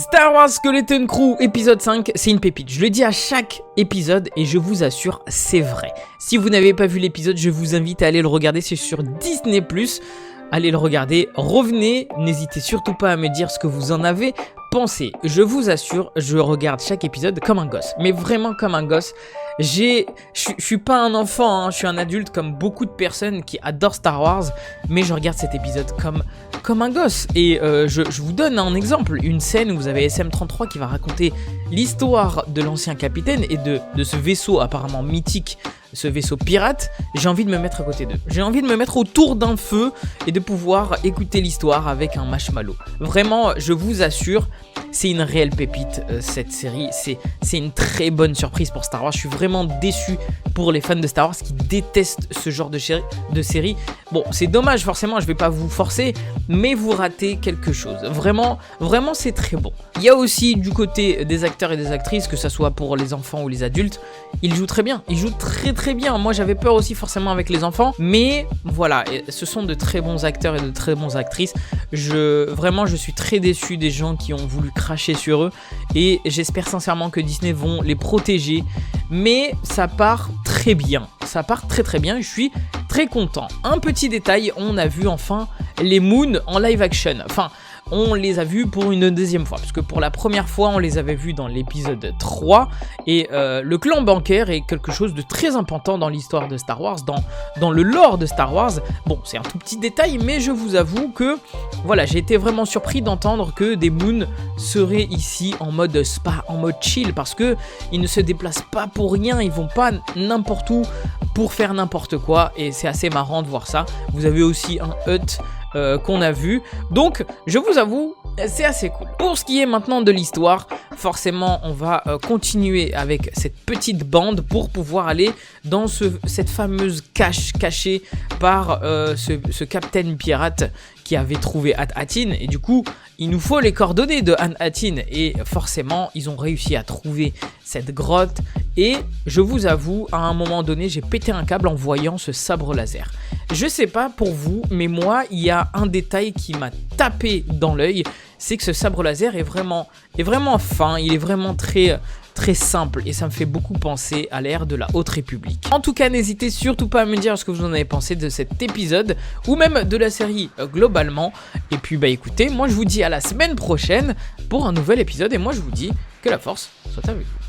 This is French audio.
Star Wars Skeleton Crew épisode 5, c'est une pépite. Je le dis à chaque épisode et je vous assure, c'est vrai. Si vous n'avez pas vu l'épisode, je vous invite à aller le regarder, c'est sur Disney+. Allez le regarder, revenez, n'hésitez surtout pas à me dire ce que vous en avez pensé. Je vous assure, je regarde chaque épisode comme un gosse, mais vraiment comme un gosse. Je suis pas un enfant, hein, je suis un adulte comme beaucoup de personnes qui adorent Star Wars, mais je regarde cet épisode comme un gosse. Et je vous donne un exemple, une scène où vous avez SM-33 qui va raconter l'histoire de l'ancien capitaine et de ce vaisseau apparemment mythique, ce vaisseau pirate. J'ai envie de me mettre à côté d'eux. J'ai envie de me mettre autour d'un feu et de pouvoir écouter l'histoire avec un marshmallow. Vraiment, je vous assure, c'est une réelle pépite cette série. C'est une très bonne surprise pour Star Wars. Je suis vraiment déçu pour les fans de Star Wars qui détestent ce genre de série. Bon, c'est dommage forcément, je vais pas vous forcer, mais vous ratez quelque chose. Vraiment, c'est très bon. Il y a aussi du côté des acteurs et des actrices, que ça soit pour les enfants ou les adultes, ils jouent très bien. Ils jouent très bien. Moi, j'avais peur aussi forcément avec les enfants, mais voilà, ce sont de très bons acteurs et de très bons actrices. Vraiment, je suis très déçu des gens qui ont voulu cracher sur eux et j'espère sincèrement que Disney vont les protéger, mais ça part très bien. Ça part très bien, je suis très content. Un petit détail, on a vu enfin les Moon en live action. Enfin, on les a vus pour une deuxième fois, parce que pour la première fois, on les avait vus dans l'épisode 3, et le clan bancaire est quelque chose de très important dans l'histoire de Star Wars, dans le lore de Star Wars. Bon, c'est un tout petit détail, mais je vous avoue que, voilà, j'ai été vraiment surpris d'entendre que des Moon seraient ici en mode spa, en mode chill, parce que ils ne se déplacent pas pour rien, ils vont pas n'importe où pour faire n'importe quoi, et c'est assez marrant de voir ça. Vous avez aussi un hut qu'on a vu, donc je vous avoue, c'est assez cool. Pour ce qui est maintenant de l'histoire, forcément on va continuer avec cette petite bande pour pouvoir aller dans cette fameuse cache cachée par ce capitaine pirate qui avait trouvé Hat-Hatin, et du coup il nous faut les coordonnées de Hat-Hatin, et forcément ils ont réussi à trouver cette grotte, et je vous avoue, à un moment donné j'ai pété un câble en voyant ce sabre laser. Je sais pas pour vous, mais moi il y a un détail qui m'a tapé dans l'œil, c'est que ce sabre laser est vraiment fin, il est vraiment très simple, et ça me fait beaucoup penser à l'ère de la Haute République. En tout cas, n'hésitez surtout pas à me dire ce que vous en avez pensé de cet épisode, ou même de la série globalement. Et puis bah écoutez, moi je vous dis à la semaine prochaine pour un nouvel épisode, et moi je vous dis que la force soit avec vous.